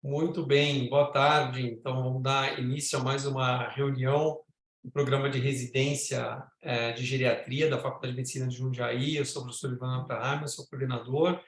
Muito bem, boa tarde. Então, vamos dar início a mais uma reunião do programa de residência de geriatria da Faculdade de Medicina de Jundiaí. Eu sou o professor Ivan Abraham, eu sou coordenador,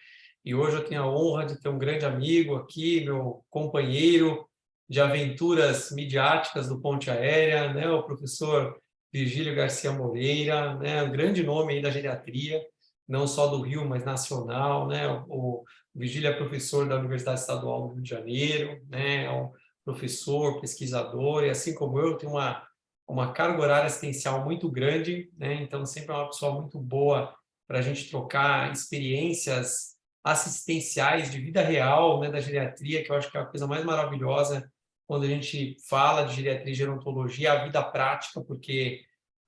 e hoje eu tenho a honra de ter um grande amigo aqui, meu companheiro de aventuras midiáticas do Ponte Aérea, né, o professor Virgílio Garcia Moreira, né, um grande nome aí da geriatria, não só do Rio, mas nacional, né, o Virgílio é professor da Universidade Estadual do Rio de Janeiro, né? É um professor, pesquisador, e assim como eu, tem uma carga horária assistencial muito grande, né? Então, sempre é uma pessoa muito boa para a gente trocar experiências assistenciais de vida real, né, da geriatria, que eu acho que é a coisa mais maravilhosa quando a gente fala de geriatria e gerontologia, a vida prática, porque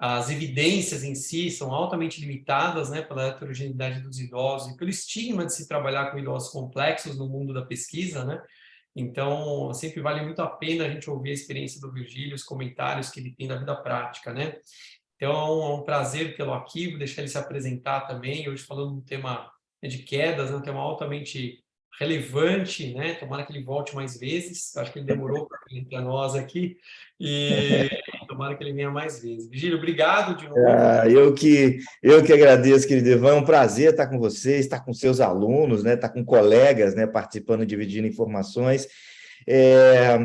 as evidências em si são altamente limitadas, né, pela heterogeneidade dos idosos e pelo estigma de se trabalhar com idosos complexos no mundo da pesquisa, né? Então, sempre vale muito a pena a gente ouvir a experiência do Virgílio, os comentários que ele tem da vida prática, né? Então, é um prazer tê-lo aqui, vou deixar ele se apresentar também, hoje falando de um tema de quedas, né, um tema altamente relevante, né? Tomara que ele volte mais vezes, acho que ele demorou para vir para nós aqui, e tomara que ele venha mais vezes. Virgílio, obrigado de novo. Eu que agradeço, querido Ivan. É um prazer estar com vocês, estar com seus alunos, né, estar com colegas, né, participando, dividindo informações. É,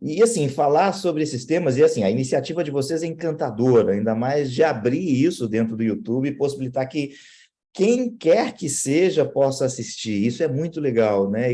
e assim, falar sobre esses temas, e assim, a iniciativa de vocês é encantadora, ainda mais de abrir isso dentro do YouTube e possibilitar que quem quer que seja possa assistir. Isso é muito legal, né?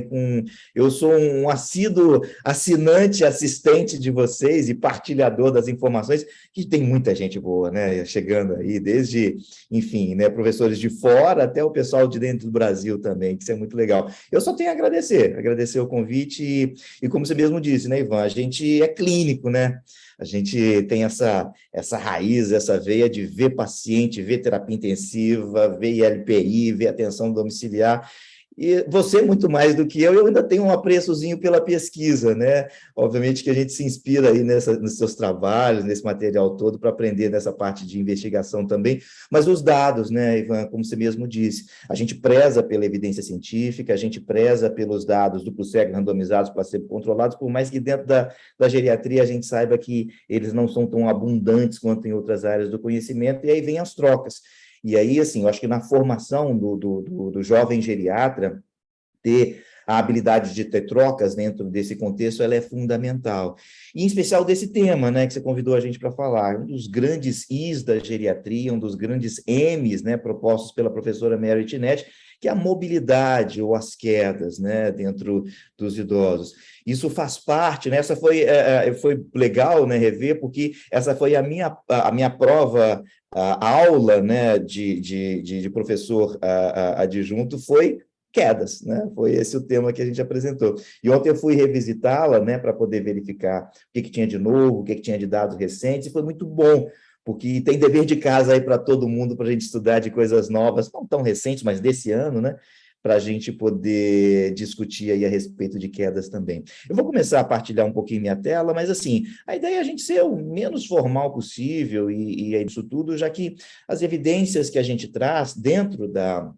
Eu sou um assíduo assinante, assistente de vocês e partilhador das informações, que tem muita gente boa, né? Chegando aí, desde, enfim, né, professores de fora até o pessoal de dentro do Brasil também, que isso é muito legal. Eu só tenho a agradecer o convite e como você mesmo disse, né, Ivan, a gente é clínico, né? A gente tem essa raiz, essa veia de ver paciente, ver terapia intensiva, ver ILPI, ver atenção domiciliar. E você, muito mais do que eu ainda tenho um apreçozinho pela pesquisa, né? Obviamente que a gente se inspira aí nos seus trabalhos, nesse material todo, para aprender nessa parte de investigação também, mas os dados, né, Ivan, como você mesmo disse, a gente preza pela evidência científica, a gente preza pelos dados duplo cego, randomizados, placebo controlados, por mais que dentro da geriatria a gente saiba que eles não são tão abundantes quanto em outras áreas do conhecimento, e aí vem as trocas. E aí, assim, eu acho que na formação do jovem geriatra, ter a habilidade de ter trocas dentro desse contexto, ela é fundamental. E, em especial, desse tema, né, que você convidou a gente para falar, um dos grandes Is da geriatria, um dos grandes Ms, né, propostos pela professora Mary Tinetti, que é a mobilidade ou as quedas, né, dentro dos idosos. Isso faz parte, né, essa foi legal, né, rever, porque essa foi a minha prova, a aula, né, de professor adjunto, foi quedas, né? Foi esse o tema que a gente apresentou. E ontem eu fui revisitá-la, né, para poder verificar o que tinha de novo, o que tinha de dados recentes, e foi muito bom, porque tem dever de casa aí para todo mundo, para a gente estudar de coisas novas, não tão recentes, mas desse ano, né? Para a gente poder discutir aí a respeito de quedas também. Eu vou começar a partilhar um pouquinho minha tela, mas assim, a ideia é a gente ser o menos formal possível e é isso tudo, já que as evidências que a gente traz dentro da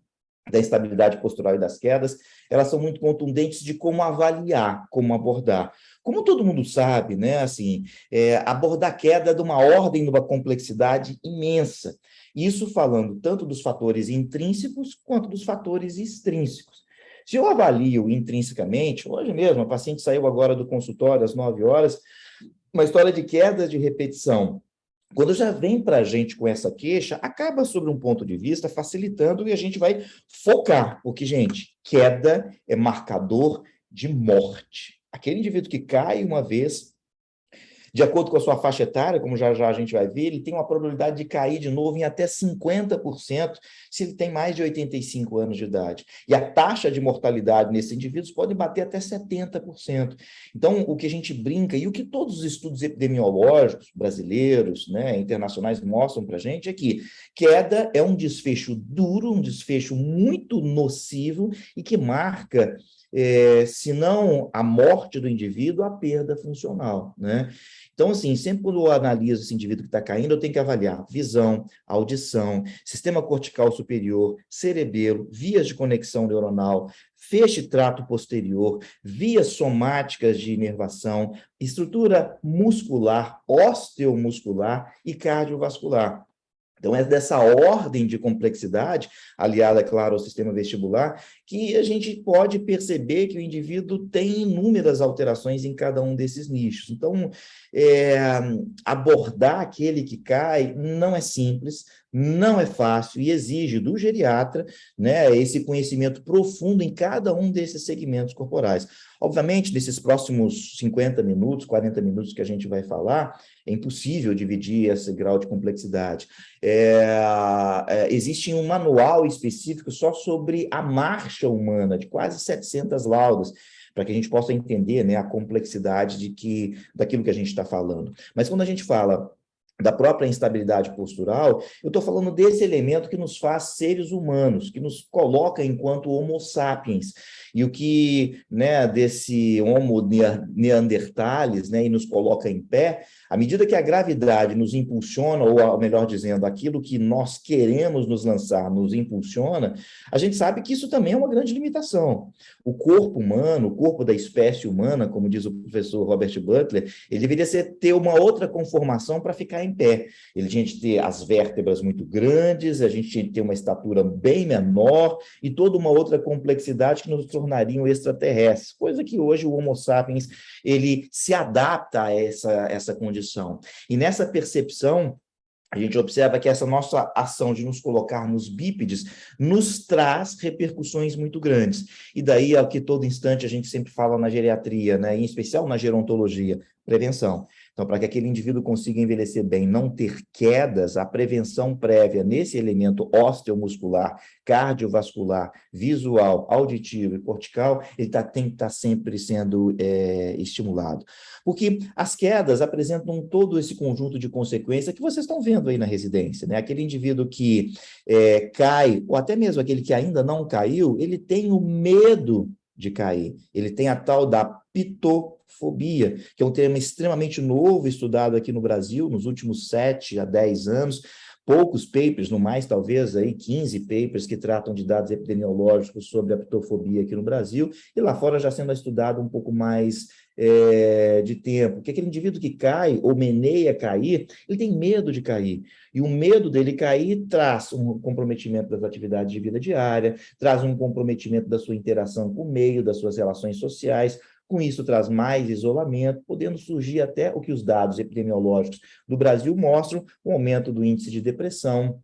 estabilidade postural e das quedas, elas são muito contundentes de como avaliar, como abordar. Como todo mundo sabe, né, assim, abordar queda é de uma ordem, de uma complexidade imensa. Isso falando tanto dos fatores intrínsecos quanto dos fatores extrínsecos. Se eu avalio intrinsecamente, hoje mesmo, a paciente saiu agora do consultório às 9 horas, uma história de queda de repetição. Quando já vem para a gente com essa queixa, acaba sobre um ponto de vista facilitando e a gente vai focar, porque, gente, queda é marcador de morte. Aquele indivíduo que cai uma vez, de acordo com a sua faixa etária, como já já a gente vai ver, ele tem uma probabilidade de cair de novo em até 50% se ele tem mais de 85 anos de idade. E a taxa de mortalidade nesses indivíduos pode bater até 70%. Então, o que a gente brinca, e o que todos os estudos epidemiológicos brasileiros, né, internacionais mostram para a gente, é que queda é um desfecho duro, um desfecho muito nocivo e que marca, se não a morte do indivíduo, a perda funcional, né? Então, assim, sempre quando eu analiso esse indivíduo que está caindo, eu tenho que avaliar visão, audição, sistema cortical superior, cerebelo, vias de conexão neuronal, feixe trato posterior, vias somáticas de inervação, estrutura muscular, osteomuscular e cardiovascular. Então, é dessa ordem de complexidade, aliada, claro, ao sistema vestibular, que a gente pode perceber que o indivíduo tem inúmeras alterações em cada um desses nichos. Então, abordar aquele que cai não é simples, não é fácil e exige do geriatra, né, esse conhecimento profundo em cada um desses segmentos corporais. Obviamente, nesses próximos 50 minutos, 40 minutos que a gente vai falar, é impossível dividir esse grau de complexidade. Existe um manual específico só sobre a marcha humana, de quase 700 laudas, para que a gente possa entender, né, a complexidade daquilo que a gente está falando. Mas quando a gente fala da própria instabilidade postural, eu estou falando desse elemento que nos faz seres humanos, que nos coloca enquanto Homo sapiens, e o que, né, desse Homo neanderthalis, né, e nos coloca em pé, à medida que a gravidade nos impulsiona, ou melhor dizendo, aquilo que nós queremos nos lançar nos impulsiona, a gente sabe que isso também é uma grande limitação. O corpo humano, o corpo da espécie humana, como diz o professor Robert Butler, ele deveria ter uma outra conformação para ficar em pé. Ele tinha de ter as vértebras muito grandes, a gente tinha de ter uma estatura bem menor e toda uma outra complexidade que nos tornariam extraterrestres, coisa que hoje o Homo sapiens ele se adapta a essa condição. E nessa percepção, a gente observa que essa nossa ação de nos colocar nos bípedes nos traz repercussões muito grandes. E daí é o que todo instante a gente sempre fala na geriatria, né? Em especial na gerontologia, prevenção. Então, para que aquele indivíduo consiga envelhecer bem, não ter quedas, a prevenção prévia nesse elemento osteomuscular, cardiovascular, visual, auditivo e cortical, ele tem que estar sempre sendo estimulado. Porque as quedas apresentam todo esse conjunto de consequências que vocês estão vendo aí na residência, né? Aquele indivíduo que cai, ou até mesmo aquele que ainda não caiu, ele tem o medo de cair. Ele tem a tal da pitofobia, que é um termo extremamente novo, estudado aqui no Brasil, nos últimos 7 a 10 anos, poucos papers, no mais talvez aí 15 papers que tratam de dados epidemiológicos sobre a pitofobia aqui no Brasil, e lá fora já sendo estudado um pouco mais de tempo, que aquele indivíduo que cai ou meneia cair, ele tem medo de cair, e o medo dele cair traz um comprometimento das atividades de vida diária, traz um comprometimento da sua interação com o meio, das suas relações sociais. Com isso, traz mais isolamento, podendo surgir até o que os dados epidemiológicos do Brasil mostram, um aumento do índice de depressão,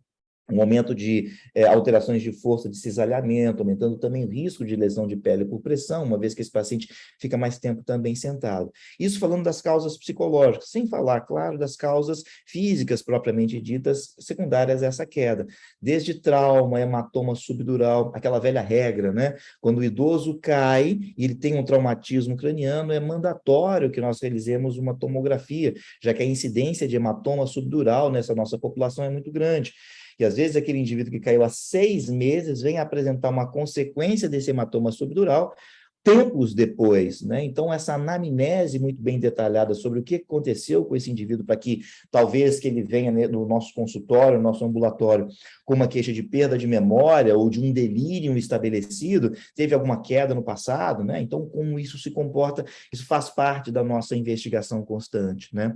um aumento de alterações de força de cisalhamento, aumentando também o risco de lesão de pele por pressão, uma vez que esse paciente fica mais tempo também sentado. Isso falando das causas psicológicas, sem falar, claro, das causas físicas propriamente ditas, secundárias a essa queda. Desde trauma, hematoma subdural, aquela velha regra, né? Quando o idoso cai e ele tem um traumatismo craniano, é mandatório que nós realizemos uma tomografia, já que a incidência de hematoma subdural nessa nossa população é muito grande. E, às vezes, aquele indivíduo que caiu há 6 meses vem apresentar uma consequência desse hematoma subdural tempos depois, né? Então, essa anamnese muito bem detalhada sobre o que aconteceu com esse indivíduo para que, talvez, que ele venha no nosso consultório, no nosso ambulatório, com uma queixa de perda de memória ou de um delírio estabelecido, teve alguma queda no passado, né? Então, como isso se comporta, isso faz parte da nossa investigação constante, né?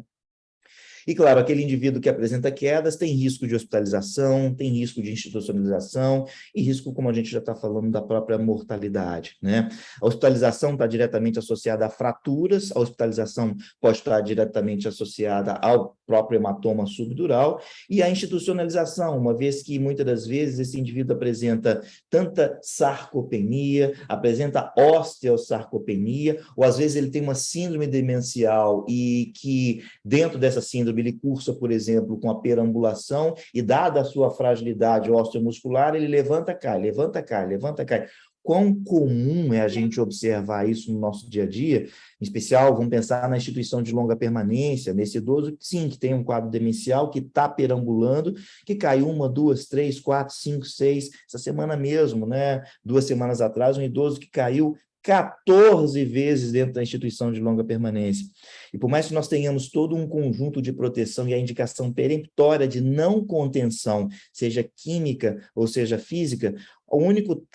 E, claro, aquele indivíduo que apresenta quedas tem risco de hospitalização, tem risco de institucionalização e risco, como a gente já está falando, da própria mortalidade, né? A hospitalização está diretamente associada a fraturas, a hospitalização pode estar diretamente associada ao próprio hematoma subdural e a institucionalização, uma vez que, muitas das vezes, esse indivíduo apresenta tanta sarcopenia, apresenta osteosarcopenia, ou, às vezes, ele tem uma síndrome demencial e que, dentro dessa síndrome, ele cursa, por exemplo, com a perambulação e, dada a sua fragilidade osteomuscular, ele levanta, cai, levanta, cai, levanta, cai. Quão comum é a gente observar isso no nosso dia a dia, em especial, vamos pensar na instituição de longa permanência, nesse idoso, sim, que tem um quadro demencial, que está perambulando, que caiu 1, 2, 3, 4, 5, 6, essa semana mesmo, né? 2 semanas atrás, um idoso que caiu 14 vezes dentro da instituição de longa permanência. E por mais que nós tenhamos todo um conjunto de proteção e a indicação peremptória de não contenção, seja química ou seja física,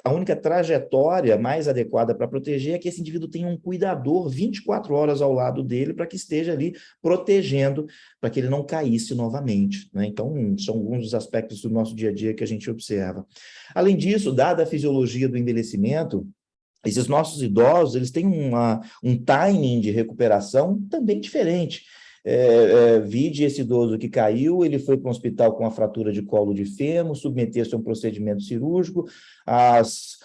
a única trajetória mais adequada para proteger é que esse indivíduo tenha um cuidador 24 horas ao lado dele para que esteja ali protegendo, para que ele não caísse novamente, né? Então, são alguns dos aspectos do nosso dia a dia que a gente observa. Além disso, dada a fisiologia do envelhecimento, esses nossos idosos, eles têm um timing de recuperação também diferente. Vide esse idoso que caiu, ele foi para um hospital com a fratura de colo de fêmur, submeteu-se a um procedimento cirúrgico,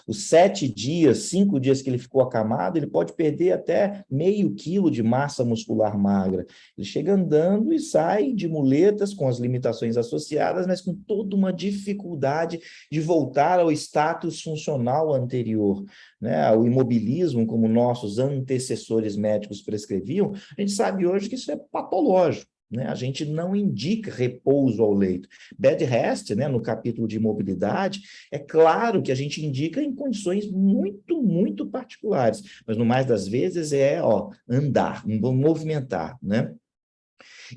os 7 dias, 5 dias que ele ficou acamado, ele pode perder até meio quilo de massa muscular magra. Ele chega andando e sai de muletas com as limitações associadas, mas com toda uma dificuldade de voltar ao status funcional anterior, né? O imobilismo, como nossos antecessores médicos prescreviam, a gente sabe hoje que isso é patológico, né? A gente não indica repouso ao leito. Bed rest, né, no capítulo de mobilidade, é claro que a gente indica em condições muito, muito particulares, mas no mais das vezes andar, movimentar, né?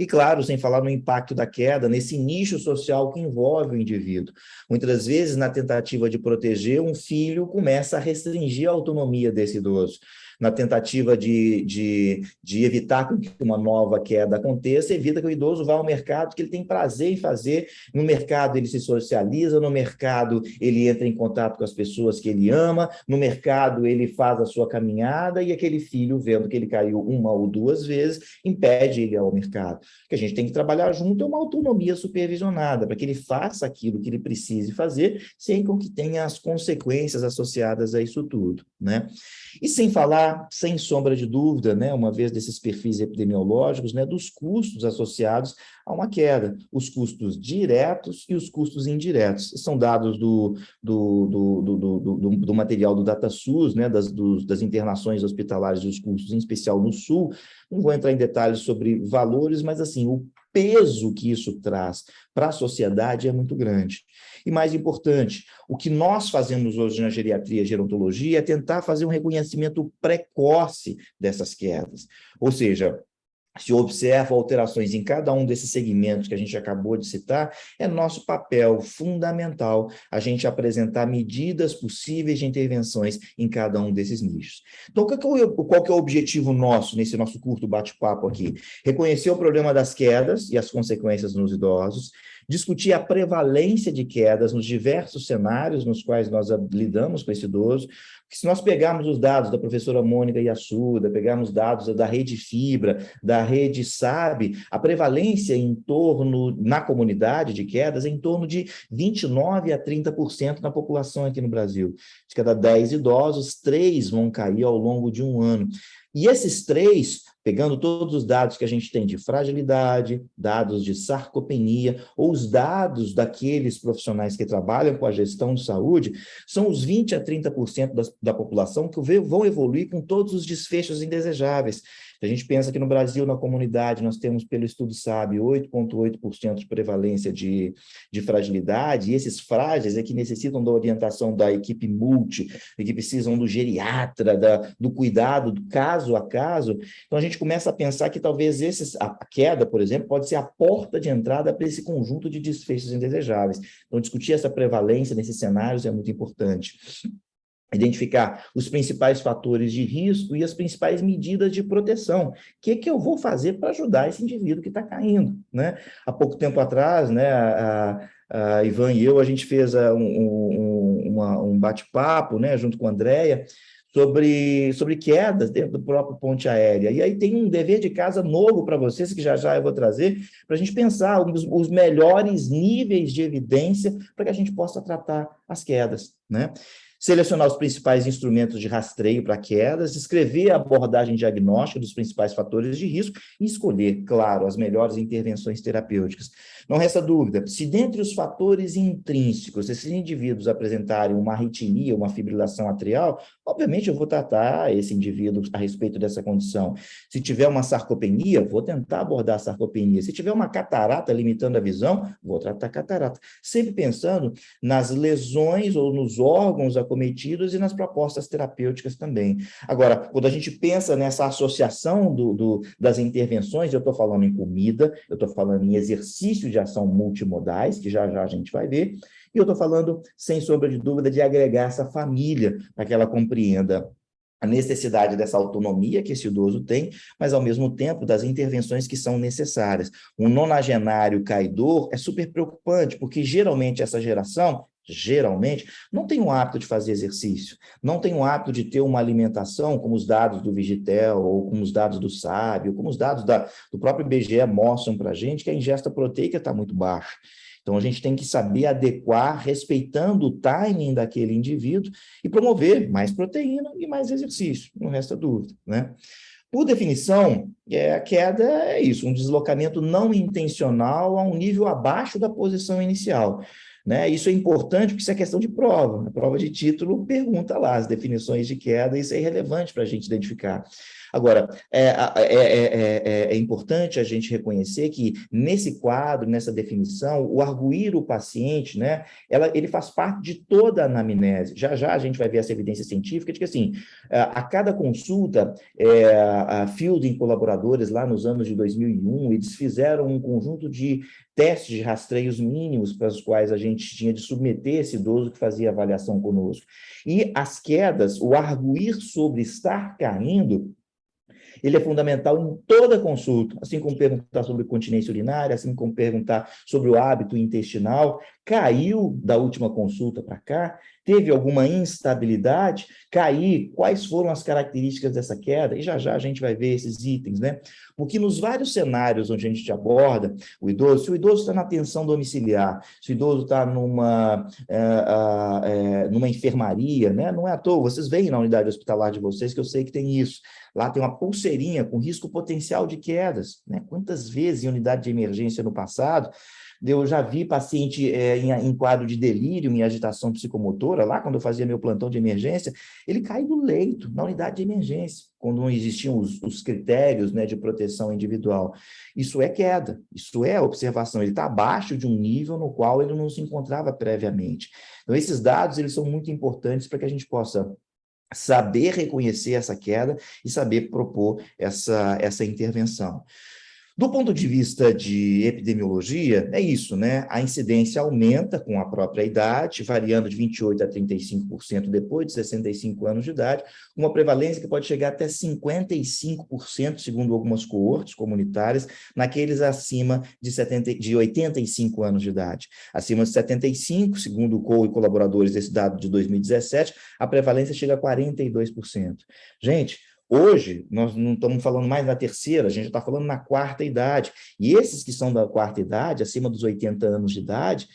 E, claro, sem falar no impacto da queda, nesse nicho social que envolve o indivíduo. Muitas vezes, na tentativa de proteger, um filho começa a restringir a autonomia desse idoso. Na tentativa de evitar que uma nova queda aconteça, evita que o idoso vá ao mercado, que ele tem prazer em fazer. No mercado ele se socializa, no mercado ele entra em contato com as pessoas que ele ama, no mercado ele faz a sua caminhada e aquele filho, vendo que ele caiu 1 ou 2 vezes, impede ele ao mercado. O que a gente tem que trabalhar junto é uma autonomia supervisionada, para que ele faça aquilo que ele precise fazer, sem que tenha as consequências associadas a isso tudo, né? E sem falar, sem sombra de dúvida, né, uma vez desses perfis epidemiológicos, né, dos custos associados a uma queda, os custos diretos e os custos indiretos. São dados do material do DataSUS, né, das internações hospitalares e os custos, em especial no Sul. Não vou entrar em detalhes sobre valores, mas assim, o peso que isso traz para a sociedade é muito grande. E mais importante, o que nós fazemos hoje na geriatria e gerontologia é tentar fazer um reconhecimento precoce dessas quedas. Ou seja, se observa alterações em cada um desses segmentos que a gente acabou de citar, é nosso papel fundamental a gente apresentar medidas possíveis de intervenções em cada um desses nichos. Então, qual que é o objetivo nosso, nesse nosso curto bate-papo aqui? Reconhecer o problema das quedas e as consequências nos idosos, discutir a prevalência de quedas nos diversos cenários nos quais nós lidamos com esse idoso, porque se nós pegarmos os dados da professora Mônica Yassuda, pegarmos dados da Rede Fibra, da Rede SAB, a prevalência na comunidade de quedas é em torno de 29% a 30% na população aqui no Brasil. De cada 10 idosos, 3 vão cair ao longo de um ano. E esses 3, pegando todos os dados que a gente tem de fragilidade, dados de sarcopenia, ou os dados daqueles profissionais que trabalham com a gestão de saúde, são os 20% a 30% da população que vão evoluir com todos os desfechos indesejáveis. A gente pensa que no Brasil, na comunidade, nós temos, pelo estudo SAB, 8,8% de prevalência de fragilidade, e esses frágeis é que necessitam da orientação da equipe multi, que precisam do geriatra, do cuidado, do caso a caso. Então, a gente começa a pensar que talvez a queda, por exemplo, pode ser a porta de entrada para esse conjunto de desfechos indesejáveis. Então, discutir essa prevalência nesses cenários é muito importante. Identificar os principais fatores de risco e as principais medidas de proteção. O que eu vou fazer para ajudar esse indivíduo que está caindo, né? Há pouco tempo atrás, né, a Ivan e eu, a gente fez um bate-papo, né, junto com a Andréia, sobre quedas dentro do próprio ponte aérea. E aí tem um dever de casa novo para vocês, que já eu vou trazer, para a gente pensar os melhores níveis de evidência para que a gente possa tratar as quedas, né? Selecionar os principais instrumentos de rastreio para quedas, escrever a abordagem diagnóstica dos principais fatores de risco e escolher, claro, as melhores intervenções terapêuticas. Não resta dúvida, se dentre os fatores intrínsecos esses indivíduos apresentarem uma arritmia, uma fibrilação atrial, obviamente eu vou tratar esse indivíduo a respeito dessa condição. Se tiver uma sarcopenia, vou tentar abordar a sarcopenia. Se tiver uma catarata limitando a visão, vou tratar a catarata. Sempre pensando nas lesões ou nos órgãos acometidos e nas propostas terapêuticas também. Agora, quando a gente pensa nessa associação das intervenções, eu estou falando em comida, eu estou falando em exercício de ação multimodais, que já já a gente vai ver, e eu estou falando, sem sombra de dúvida, de agregar essa família para que ela compreenda a necessidade dessa autonomia que esse idoso tem, mas, ao mesmo tempo, das intervenções que são necessárias. Um nonagenário caidor é super preocupante, porque, geralmente, essa geração, não tem o hábito de fazer exercício, não tem o hábito de ter uma alimentação, como os dados do Vigitel, ou como os dados do SAB, ou como os dados do próprio IBGE mostram para a gente, que a ingesta proteica está muito baixa. Então, a gente tem que saber adequar, respeitando o timing daquele indivíduo, e promover mais proteína e mais exercício, não resta dúvida, né? Por definição, a queda é isso, um deslocamento não intencional a um nível abaixo da posição inicial, né? Isso é importante porque isso é questão de prova. A prova de título pergunta lá as definições de queda, isso é relevante para a gente identificar. Agora, é importante a gente reconhecer que, nesse quadro, nessa definição, o arguir o paciente, né, ele faz parte de toda a anamnese. Já já a gente vai ver essa evidência científica de que, assim, a cada consulta, a Fielding colaboradores, lá nos anos de 2001, eles fizeram um conjunto de testes de rastreios mínimos para os quais a gente tinha de submeter esse idoso que fazia avaliação conosco. E as quedas, o arguir sobre estar caindo, ele é fundamental em toda consulta, assim como perguntar sobre continência urinária, assim como perguntar sobre o hábito intestinal. Caiu da última consulta para cá? Teve alguma instabilidade? Cair? Quais foram as características dessa queda? E já já a gente vai ver esses itens, né? Porque nos vários cenários onde a gente aborda o idoso, se o idoso está na atenção domiciliar, se o idoso está numa enfermaria, né? Não é à toa, vocês veem na unidade hospitalar de vocês que eu sei que tem isso. Lá tem uma pulseirinha com risco potencial de quedas, né? Quantas vezes em unidade de emergência no passado eu já vi paciente em quadro de delírio, em agitação psicomotora, lá quando eu fazia meu plantão de emergência, ele cai do leito, na unidade de emergência, quando não existiam os critérios, né, de proteção individual. Isso é queda, isso é observação, ele está abaixo de um nível no qual ele não se encontrava previamente. Então, esses dados, eles são muito importantes para que a gente possa saber reconhecer essa queda e saber propor essa intervenção. Do ponto de vista de epidemiologia, é isso, né? A incidência aumenta com a própria idade, variando de 28% a 35% depois de 65 anos de idade, uma prevalência que pode chegar até 55%, segundo algumas coortes comunitárias, naqueles acima de 85 anos de idade. Acima de 75, segundo o COU e colaboradores desse dado de 2017, a prevalência chega a 42%. Gente, hoje, nós não estamos falando mais na terceira, a gente está falando na quarta idade. E esses que são da quarta idade, acima dos 80 anos de idade,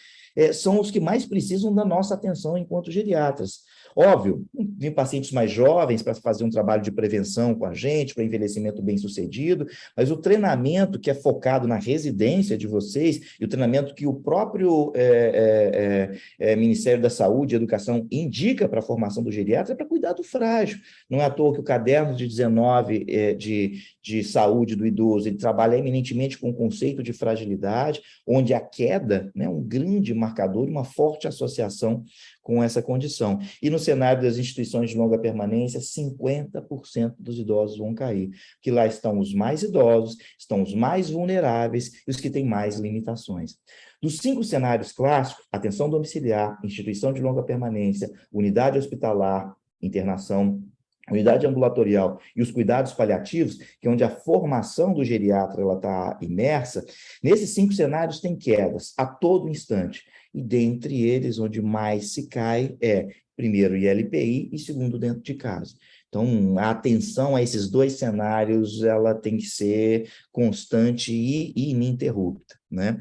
são os que mais precisam da nossa atenção enquanto geriatras. Óbvio, tem pacientes mais jovens para fazer um trabalho de prevenção com a gente, para envelhecimento bem-sucedido, mas o treinamento que é focado na residência de vocês, e o treinamento que o próprio Ministério da Saúde e Educação indica para a formação do geriatra, é para cuidar do frágil. Não é à toa que o caderno de 19 de saúde do idoso, ele trabalha eminentemente com o conceito de fragilidade, onde a queda, né, é um grande marcador, uma forte associação com essa condição. E no cenário das instituições de longa permanência, 50% dos idosos vão cair, que lá estão os mais idosos, estão os mais vulneráveis e os que têm mais limitações. Dos 5 cenários clássicos, atenção domiciliar, instituição de longa permanência, unidade hospitalar, internação, unidade ambulatorial e os cuidados paliativos, que é onde a formação do geriatra está imersa, nesses 5 cenários tem quedas a todo instante. E dentre eles, onde mais se cai primeiro, ILPI e segundo, dentro de casa. Então, a atenção a esses 2 cenários, ela tem que ser constante e ininterrupta, né?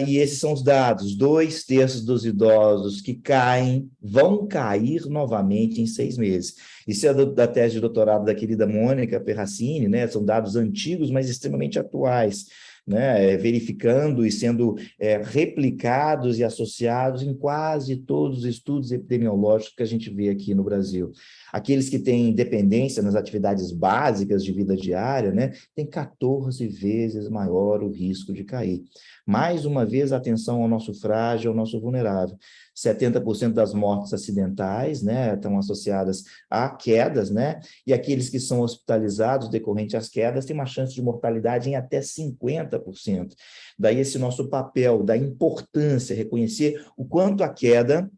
E esses são os dados: 2/3 dos idosos que caem vão cair novamente em 6 meses. Isso é da tese de doutorado da querida Mônica Perracini, né? São dados antigos, mas extremamente atuais. né, verificando e sendo replicados e associados em quase todos os estudos epidemiológicos que a gente vê aqui no Brasil. Aqueles que têm dependência nas atividades básicas de vida diária, né, têm 14 vezes maior o risco de cair. Mais uma vez, atenção ao nosso frágil, ao nosso vulnerável. 70% das mortes acidentais, né, estão associadas a quedas, né, e aqueles que são hospitalizados decorrente às quedas têm uma chance de mortalidade em até 50%. Daí esse nosso papel da importância, reconhecer o quanto a queda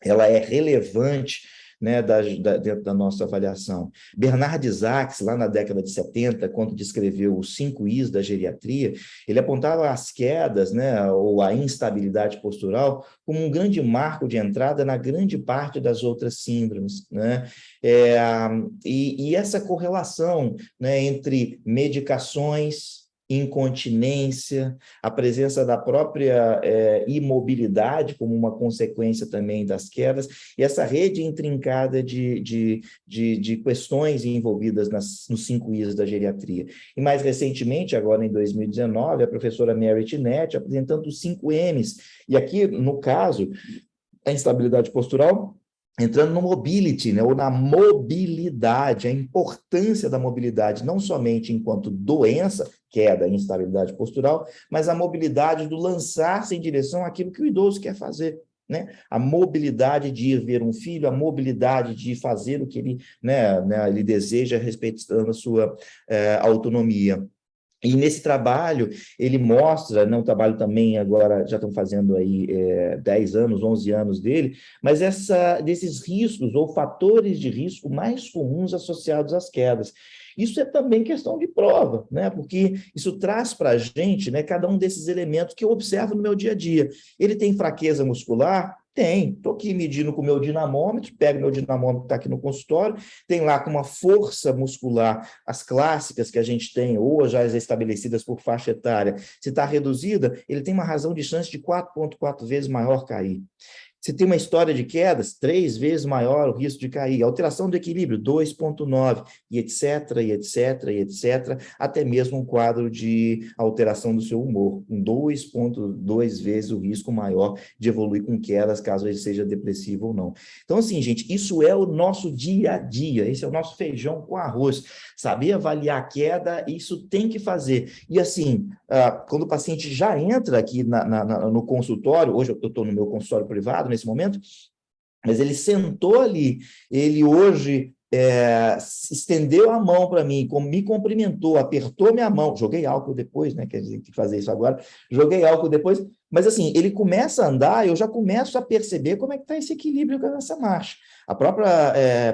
ela é relevante, né, dentro da nossa avaliação. Bernard Isaacs, lá na década de 70, quando descreveu os 5 Is da geriatria, ele apontava as quedas, né, ou a instabilidade postural como um grande marco de entrada na grande parte das outras síndromes, né? E essa correlação, né, entre medicações, incontinência, a presença da própria imobilidade como uma consequência também das quedas, e essa rede intrincada de questões envolvidas nos 5 Is da geriatria. E mais recentemente, agora em 2019, a professora Mary Tinetti apresentando os 5 Ms, e aqui, no caso, a instabilidade postural entrando no mobility, né, ou na mobilidade, a importância da mobilidade, não somente enquanto doença, queda, instabilidade postural, mas a mobilidade do lançar-se em direção àquilo que o idoso quer fazer, né? A mobilidade de ir ver um filho, a mobilidade de fazer o que ele, ele deseja, respeitando a sua autonomia. E nesse trabalho, ele mostra, um trabalho também agora, já estão fazendo aí 10 anos, 11 anos dele, mas desses riscos ou fatores de risco mais comuns associados às quedas. Isso é também questão de prova, né? Porque isso traz para a gente, né, cada um desses elementos que eu observo no meu dia a dia. Ele tem fraqueza muscular? Tem. Estou aqui medindo com o meu dinamômetro, pego meu dinamômetro que está aqui no consultório, tem lá com uma força muscular, as clássicas que a gente tem, ou já estabelecidas por faixa etária, se está reduzida, ele tem uma razão de chance de 4,4 vezes maior cair. Se tem uma história de quedas, 3 vezes maior o risco de cair. Alteração do equilíbrio, 2,9, e etc, e etc, e etc, até mesmo um quadro de alteração do seu humor, com 2,2 vezes o risco maior de evoluir com quedas, caso ele seja depressivo ou não. Então, assim, gente, isso é o nosso dia a dia, esse é o nosso feijão com arroz. Saber avaliar a queda, isso tem que fazer. E, assim, quando o paciente já entra aqui no consultório, hoje eu estou no meu consultório privado, nesse momento, mas ele sentou ali, ele hoje estendeu a mão para mim, me cumprimentou, apertou minha mão, joguei álcool depois, né, que a gente tem que fazer isso agora, joguei álcool depois, mas assim, ele começa a andar, eu já começo a perceber como é que está esse equilíbrio nessa marcha. A própria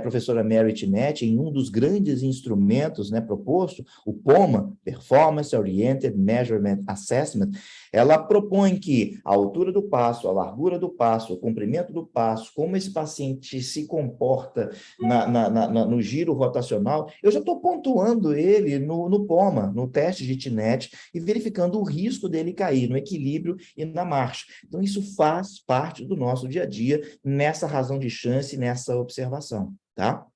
professora Mary Tinetti, em um dos grandes instrumentos, né, proposto, o POMA, Performance Oriented Measurement Assessment, ela propõe que a altura do passo, a largura do passo, o comprimento do passo, como esse paciente se comporta no giro rotacional, eu já estou pontuando ele no POMA, no teste de Tinetti, e verificando o risco dele cair no equilíbrio e na marcha. Então, isso faz parte do nosso dia a dia, nessa razão de chance, nessa observação, tá?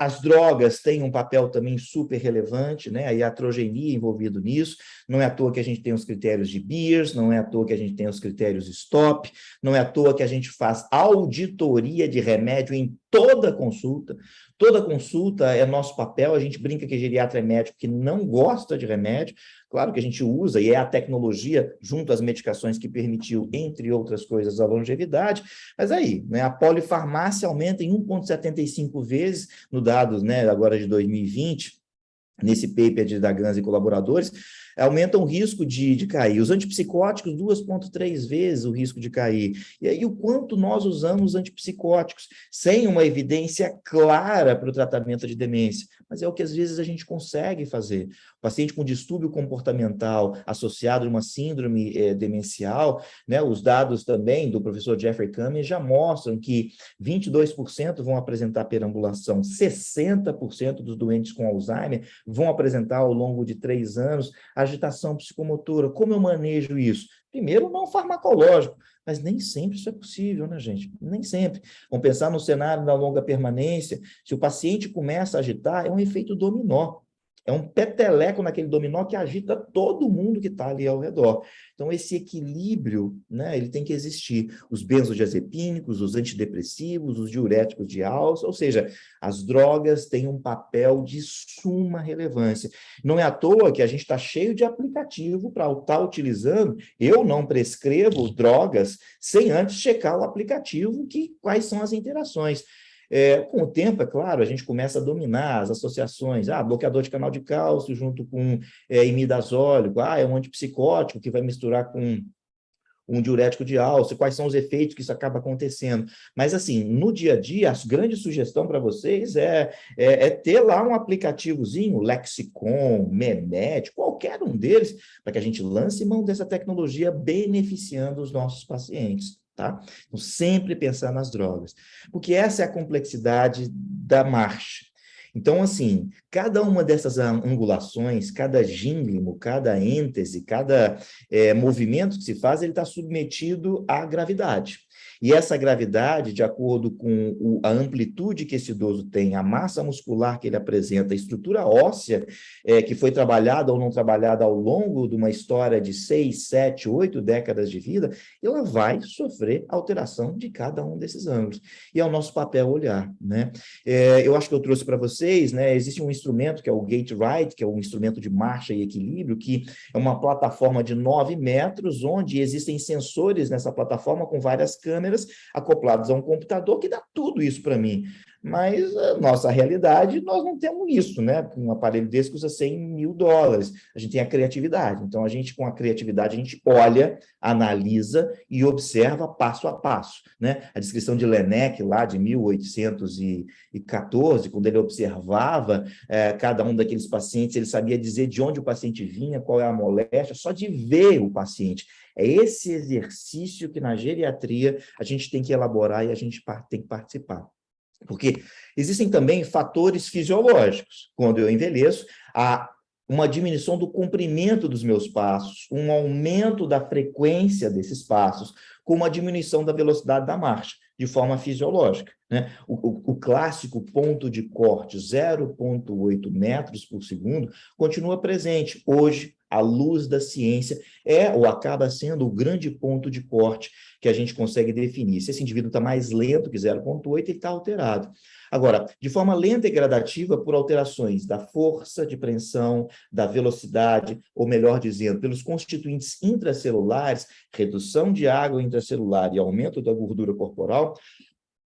As drogas têm um papel também super relevante, né? A iatrogenia envolvido nisso. Não é à toa que a gente tem os critérios de Beers, não é à toa que a gente tem os critérios STOP, não é à toa que a gente faz auditoria de remédio em toda consulta. Toda consulta é nosso papel, a gente brinca que geriatra é médico que não gosta de remédio, claro que a gente usa, e é a tecnologia, junto às medicações, que permitiu, entre outras coisas, a longevidade, mas aí, né, a polifarmácia aumenta em 1,75 vezes, no dados, né, agora de 2020, nesse paper da Gans e colaboradores, aumentam o risco de cair. Os antipsicóticos, 2,3 vezes o risco de cair. E aí, o quanto nós usamos antipsicóticos, sem uma evidência clara para o tratamento de demência. Mas é o que, às vezes, a gente consegue fazer. O paciente com distúrbio comportamental associado a uma síndrome demencial, né, os dados também do professor Jeffrey Cummings já mostram que 22% vão apresentar perambulação, 60% dos doentes com Alzheimer vão apresentar ao longo de 3 anos agitação psicomotora. Como eu manejo isso? Primeiro, não farmacológico, mas nem sempre isso é possível, né, gente? Nem sempre. Vamos pensar no cenário da longa permanência, se o paciente começa a agitar, é um efeito dominó. É um peteleco naquele dominó que agita todo mundo que está ali ao redor. Então, esse equilíbrio, né, ele tem que existir. Os benzodiazepínicos, os antidepressivos, os diuréticos de alça, ou seja, as drogas têm um papel de suma relevância. Não é à toa que a gente está cheio de aplicativo para estar utilizando. Eu não prescrevo drogas sem antes checar o aplicativo, quais são as interações. Com o tempo, é claro, a gente começa a dominar as associações. Bloqueador de canal de cálcio junto com imidazólico. É um antipsicótico que vai misturar com um diurético de alça, quais são os efeitos que isso acaba acontecendo. Mas, assim, no dia a dia, a grande sugestão para vocês é ter lá um aplicativozinho, Lexicon, Memet, qualquer um deles, para que a gente lance mão dessa tecnologia beneficiando os nossos pacientes. Tá? Então, sempre pensar nas drogas, porque essa é a complexidade da marcha. Então, assim, cada uma dessas angulações, cada gínglimo, cada êntese, cada movimento que se faz, ele está submetido à gravidade. E essa gravidade, de acordo com a amplitude que esse idoso tem, a massa muscular que ele apresenta, a estrutura óssea que foi trabalhada ou não trabalhada ao longo de uma história de 6, 7, 8 décadas de vida, ela vai sofrer alteração de cada um desses ângulos. E é o nosso papel olhar, né? Eu acho que eu trouxe para vocês, né? Existe um instrumento que é o Gait Ride, que é um instrumento de marcha e equilíbrio, que é uma plataforma de 9 metros, onde existem sensores nessa plataforma com várias câmeras acoplados a um computador que dá tudo isso para mim. Mas a nossa realidade, nós não temos isso, né? Um aparelho desse custa $100.000. A gente tem a criatividade. Então, com a criatividade, a gente olha, analisa e observa passo a passo, né? A descrição de Laennec, lá de 1814, quando ele observava cada um daqueles pacientes, ele sabia dizer de onde o paciente vinha, qual é a moléstia, só de ver o paciente. É esse exercício que na geriatria a gente tem que elaborar e a gente tem que participar. Porque existem também fatores fisiológicos. Quando eu envelheço, há uma diminuição do comprimento dos meus passos, um aumento da frequência desses passos, com uma diminuição da velocidade da marcha, de forma fisiológica, né? O clássico ponto de corte, 0,8 metros por segundo, continua presente. Hoje, à luz da ciência, ou acaba sendo o grande ponto de corte que a gente consegue definir. Se esse indivíduo está mais lento que 0,8, ele está alterado. Agora, de forma lenta e gradativa, por alterações da força de preensão, da velocidade, ou melhor dizendo, pelos constituintes intracelulares, redução de água intracelular e aumento da gordura corporal,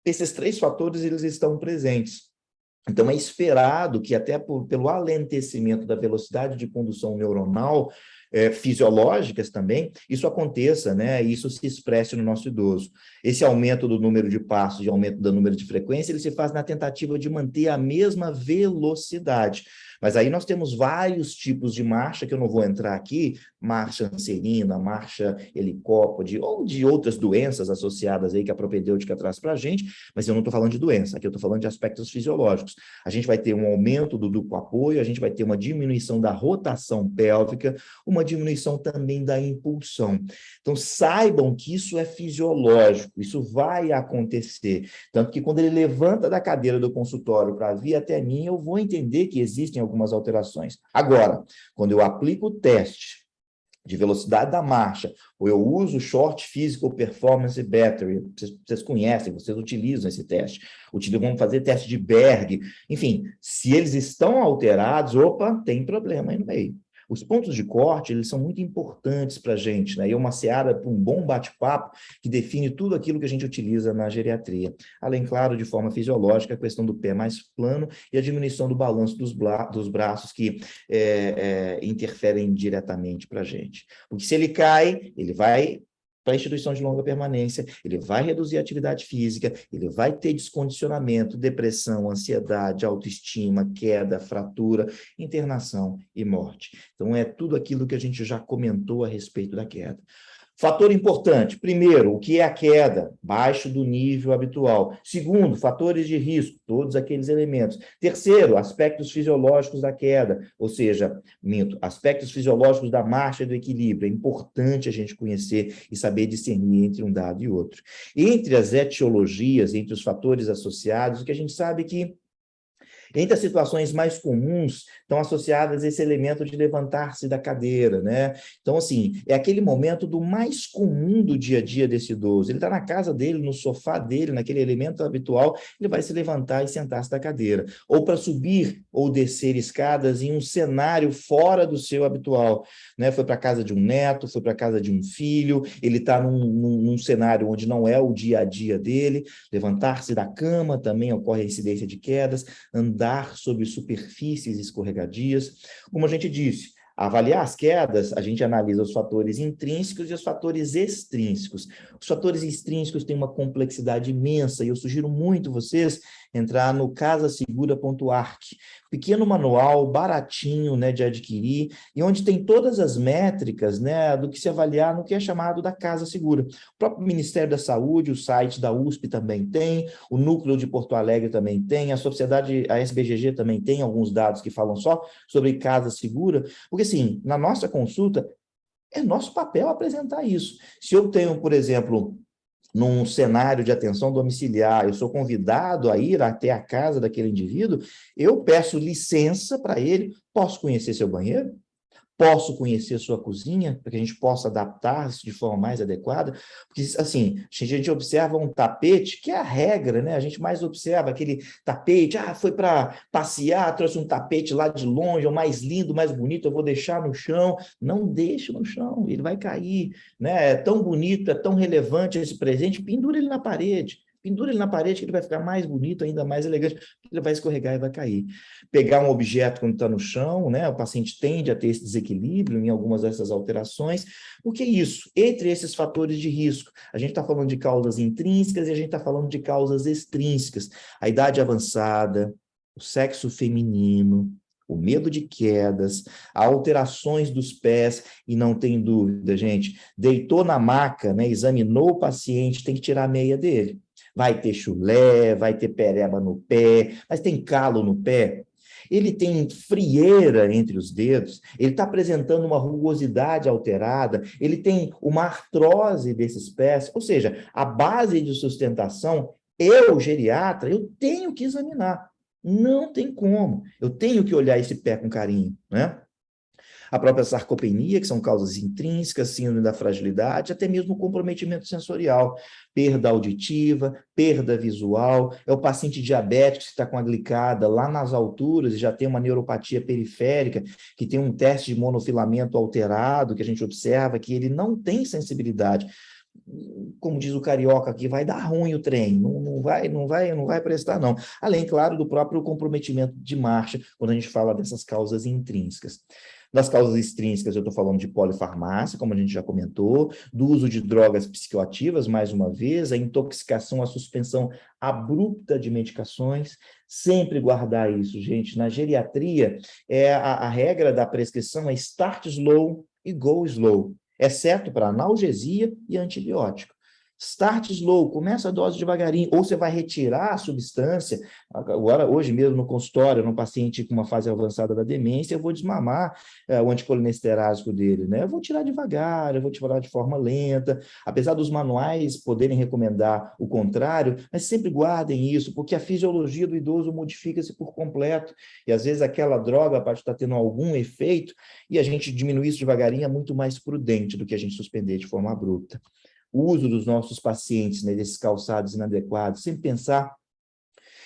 esses 3 fatores eles estão presentes. Então, é esperado que até pelo alentecimento da velocidade de condução neuronal, fisiológicas também, isso aconteça, né? E isso se expresse no nosso idoso. Esse aumento do número de passos e aumento do número de frequência, ele se faz na tentativa de manter a mesma velocidade. Mas aí nós temos vários tipos de marcha, que eu não vou entrar aqui, marcha anserina, marcha helicópode, ou de outras doenças associadas aí que a propedêutica traz para a gente, mas eu não estou falando de doença, aqui eu estou falando de aspectos fisiológicos. A gente vai ter um aumento do duplo apoio, a gente vai ter uma diminuição da rotação pélvica, uma diminuição também da impulsão. Então, saibam que isso é fisiológico, isso vai acontecer. Tanto que quando ele levanta da cadeira do consultório para vir até mim, eu vou entender que existem algumas alterações. Agora, quando eu aplico o teste de velocidade da marcha, ou eu uso o Short Physical Performance Battery, vocês conhecem, vocês utilizam esse teste, vamos fazer teste de Berg, enfim, se eles estão alterados, tem problema aí no meio. Os pontos de corte, eles são muito importantes para a gente, né? E é uma seara para um bom bate-papo que define tudo aquilo que a gente utiliza na geriatria. Além, claro, de forma fisiológica, a questão do pé mais plano e a diminuição do balanço dos braços que interferem diretamente para a gente. Porque se ele cai, ele vai para a instituição de longa permanência, ele vai reduzir a atividade física, ele vai ter descondicionamento, depressão, ansiedade, autoestima, queda, fratura, internação e morte. Então, é tudo aquilo que a gente já comentou a respeito da queda. Fator importante, primeiro, o que é a queda? Baixo do nível habitual. Segundo, fatores de risco, todos aqueles elementos. Terceiro, aspectos fisiológicos da queda, ou seja, aspectos fisiológicos da marcha e do equilíbrio. É importante a gente conhecer e saber discernir entre um dado e outro. Entre as etiologias, entre os fatores associados, o que a gente sabe que Entre as situações mais comuns, estão associadas a esse elemento de levantar-se da cadeira, né? Então, assim, é aquele momento do mais comum do dia a dia desse idoso. Ele está na casa dele, no sofá dele, naquele elemento habitual, ele vai se levantar e sentar-se da cadeira. Ou para subir ou descer escadas em um cenário fora do seu habitual, né? Foi para a casa de um neto, foi para a casa de um filho, ele está num cenário onde não é o dia a dia dele. Levantar-se da cama também ocorre a incidência de quedas, andar sobre superfícies escorregadias. Como a gente disse, avaliar as quedas, a gente analisa os fatores intrínsecos e os fatores extrínsecos. Os fatores extrínsecos têm uma complexidade imensa e eu sugiro muito vocês entrar no casasegura.arc, pequeno manual, baratinho, né, de adquirir, e onde tem todas as métricas, né, do que se avaliar no que é chamado da Casa Segura. O próprio Ministério da Saúde, o site da USP também tem, o Núcleo de Porto Alegre também tem, a sociedade, a SBGG também tem alguns dados que falam só sobre Casa Segura, porque assim, na nossa consulta, é nosso papel apresentar isso. Se eu tenho, por exemplo, num cenário de atenção domiciliar, eu sou convidado a ir até a casa daquele indivíduo, eu peço licença para ele, posso conhecer seu banheiro? Posso conhecer sua cozinha, para que a gente possa adaptar isso de forma mais adequada, porque, assim, a gente observa um tapete, que é a regra, né? A gente mais observa aquele tapete, foi para passear, trouxe um tapete lá de longe, é o mais lindo, mais bonito, eu vou deixar no chão. Não deixe no chão, ele vai cair, né? É tão bonito, é tão relevante esse presente, pendura ele na parede. Pendura ele na parede que ele vai ficar mais bonito, ainda mais elegante, ele vai escorregar e vai cair. Pegar um objeto quando está no chão, né? O paciente tende a ter esse desequilíbrio em algumas dessas alterações. O que é isso? Entre esses fatores de risco, a gente está falando de causas intrínsecas e a gente está falando de causas extrínsecas. A idade avançada, o sexo feminino, o medo de quedas, alterações dos pés, e não tem dúvida, gente, deitou na maca, né? Examinou o paciente, tem que tirar a meia dele. Vai ter chulé, vai ter pereba no pé, mas tem calo no pé. Ele tem frieira entre os dedos, ele está apresentando uma rugosidade alterada, ele tem uma artrose desses pés, ou seja, a base de sustentação, eu, geriatra, eu tenho que examinar. Não tem como. Eu tenho que olhar esse pé com carinho, né? A própria sarcopenia, que são causas intrínsecas, síndrome da fragilidade, até mesmo comprometimento sensorial, perda auditiva, perda visual, é o paciente diabético que está com a glicada lá nas alturas e já tem uma neuropatia periférica, que tem um teste de monofilamento alterado, que a gente observa que ele não tem sensibilidade. Como diz o carioca aqui, vai dar ruim o trem, não vai prestar, não. Além, claro, do próprio comprometimento de marcha, quando a gente fala dessas causas intrínsecas. Das causas extrínsecas, eu estou falando de polifarmácia, como a gente já comentou, do uso de drogas psicoativas, mais uma vez, a intoxicação, a suspensão abrupta de medicações, sempre guardar isso, gente. Na geriatria, a regra da prescrição é start slow e go slow, exceto para analgesia e antibiótico. Start slow, começa a dose devagarinho, ou você vai retirar a substância. Agora, hoje mesmo no consultório, num paciente com uma fase avançada da demência, eu vou desmamar o anticolinesterásico dele, né? Eu vou tirar devagar, eu vou tirar de forma lenta, apesar dos manuais poderem recomendar o contrário, mas sempre guardem isso, porque a fisiologia do idoso modifica-se por completo, e às vezes aquela droga pode estar tendo algum efeito, e a gente diminuir isso devagarinho é muito mais prudente do que a gente suspender de forma abrupta. O uso dos nossos pacientes, né, desses calçados inadequados, sempre pensar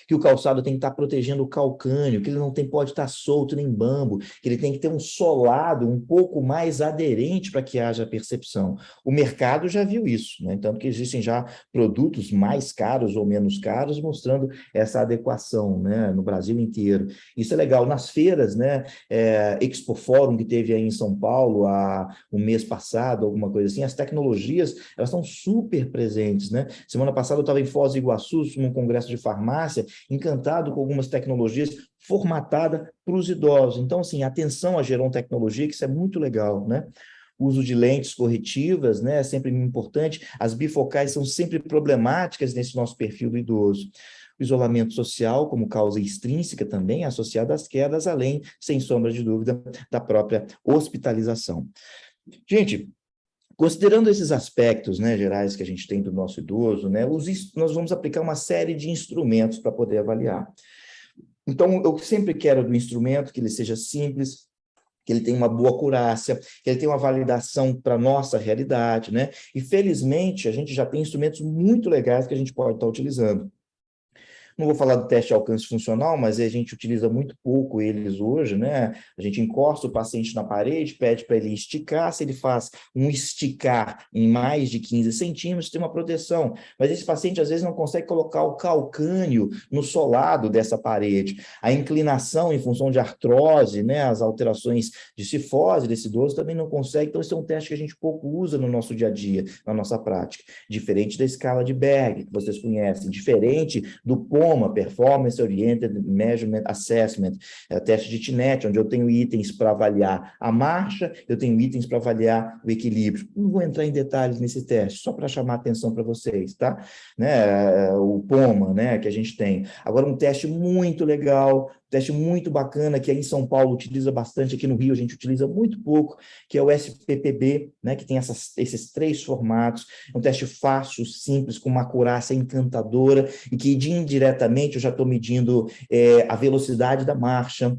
que o calçado tem que estar protegendo o calcânio, que ele não pode estar solto nem bambo, que ele tem que ter um solado um pouco mais aderente para que haja percepção. O mercado já viu isso, né? Tanto que existem já produtos mais caros ou menos caros mostrando essa adequação, né, no Brasil inteiro. Isso é legal. Nas feiras, né, Expo Forum, que teve aí em São Paulo um mês passado, alguma coisa assim, as tecnologias, elas estão super presentes, né? Semana passada eu estava em Foz do Iguaçu, num congresso de farmácia, encantado com algumas tecnologias formatadas para os idosos. Então, assim, atenção à gerontecnologia, que isso é muito legal, né? O uso de lentes corretivas, né, é sempre importante. As bifocais são sempre problemáticas nesse nosso perfil do idoso. O isolamento social, como causa extrínseca também, associado às quedas, além, sem sombra de dúvida, da própria hospitalização. Gente, considerando esses aspectos, né, gerais que a gente tem do nosso idoso, né, nós vamos aplicar uma série de instrumentos para poder avaliar. Então, eu sempre quero do instrumento que ele seja simples, que ele tenha uma boa acurácia, que ele tenha uma validação para a nossa realidade, né? E, felizmente, a gente já tem instrumentos muito legais que a gente pode estar utilizando. Não vou falar do teste de alcance funcional, mas a gente utiliza muito pouco eles hoje, né? A gente encosta o paciente na parede, pede para ele esticar, se ele faz um esticar em mais de 15 centímetros, tem uma proteção. Mas esse paciente, às vezes, não consegue colocar o calcâneo no solado dessa parede. A inclinação em função de artrose, né? As alterações de cifose desse idoso também não consegue. Então, esse é um teste que a gente pouco usa no nosso dia a dia, na nossa prática. Diferente da escala de Berg, que vocês conhecem, diferente do POMA, Performance Oriented Measurement Assessment, teste de TINET, onde eu tenho itens para avaliar a marcha, eu tenho itens para avaliar o equilíbrio. Não vou entrar em detalhes nesse teste, só para chamar a atenção para vocês, tá? Né? O POMA, né, que a gente tem. Agora, um teste muito legal, teste muito bacana, que aí em São Paulo utiliza bastante, aqui no Rio a gente utiliza muito pouco, que é o SPPB, né, que tem esses 3 formatos. É um teste fácil, simples, com uma acurácia encantadora, e que indiretamente eu já estou medindo a velocidade da marcha.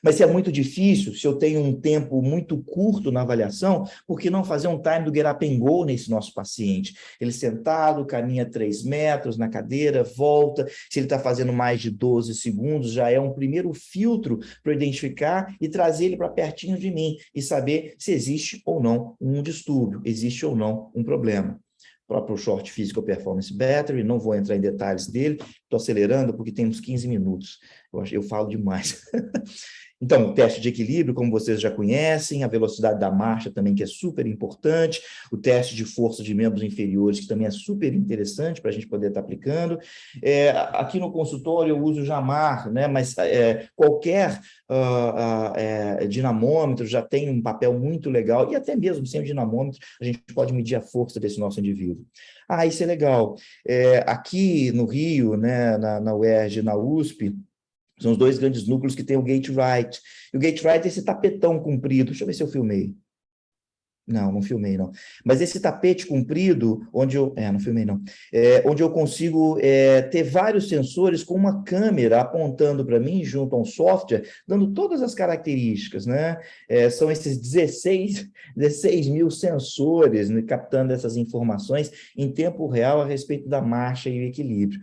Mas se é muito difícil, se eu tenho um tempo muito curto na avaliação, por que não fazer um time do get up and go nesse nosso paciente? Ele sentado, caminha 3 metros na cadeira, volta. Se ele está fazendo mais de 12 segundos, já é um primeiro filtro para identificar e trazer ele para pertinho de mim e saber se existe ou não um distúrbio, existe ou não um problema. O próprio Short Physical Performance Battery, não vou entrar em detalhes dele, estou acelerando porque tem uns 15 minutos, eu falo demais. Então, o teste de equilíbrio, como vocês já conhecem, a velocidade da marcha também, que é super importante, o teste de força de membros inferiores, que também é super interessante para a gente poder estar aplicando. Aqui no consultório eu uso o Jamar, né? Mas qualquer dinamômetro já tem um papel muito legal, e até mesmo sem o dinamômetro, a gente pode medir a força desse nosso indivíduo. Isso é legal. Aqui no Rio, né, na UERJ, na USP, são os 2 grandes núcleos que tem o Gait Right. E o Gait Right é esse tapetão comprido. Deixa eu ver se eu filmei. Não filmei, não. Mas esse tapete comprido, onde eu... não filmei, não. Onde eu consigo ter vários sensores com uma câmera apontando para mim, junto a um software, dando todas as características, né? São esses 16 mil sensores, né, captando essas informações em tempo real a respeito da marcha e o equilíbrio.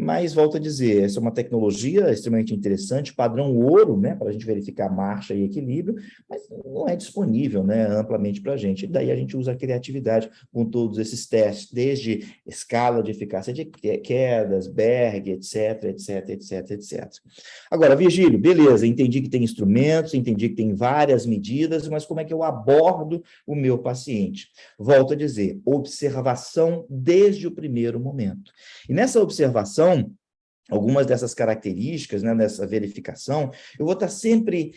Mas, volto a dizer, essa é uma tecnologia extremamente interessante, padrão ouro, né, para a gente verificar marcha e equilíbrio, mas não é disponível, né, amplamente para a gente. E daí a gente usa a criatividade com todos esses testes, desde escala de eficácia de quedas, Berg, etc, etc, etc, etc. Agora, Virgílio, beleza, entendi que tem instrumentos, entendi que tem várias medidas, mas como é que eu abordo o meu paciente? Volto a dizer, observação desde o primeiro momento. E nessa observação, algumas dessas características, né, nessa verificação, eu vou estar sempre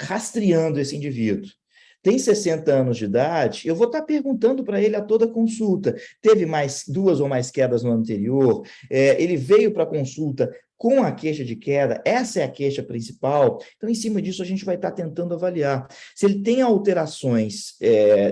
rastreando esse indivíduo. Tem 60 anos de idade, eu vou estar perguntando para ele a toda consulta, teve 2 ou mais quedas no ano anterior, ele veio para a consulta com a queixa de queda, essa é a queixa principal, então, em cima disso, a gente vai estar tentando avaliar. Se ele tem alterações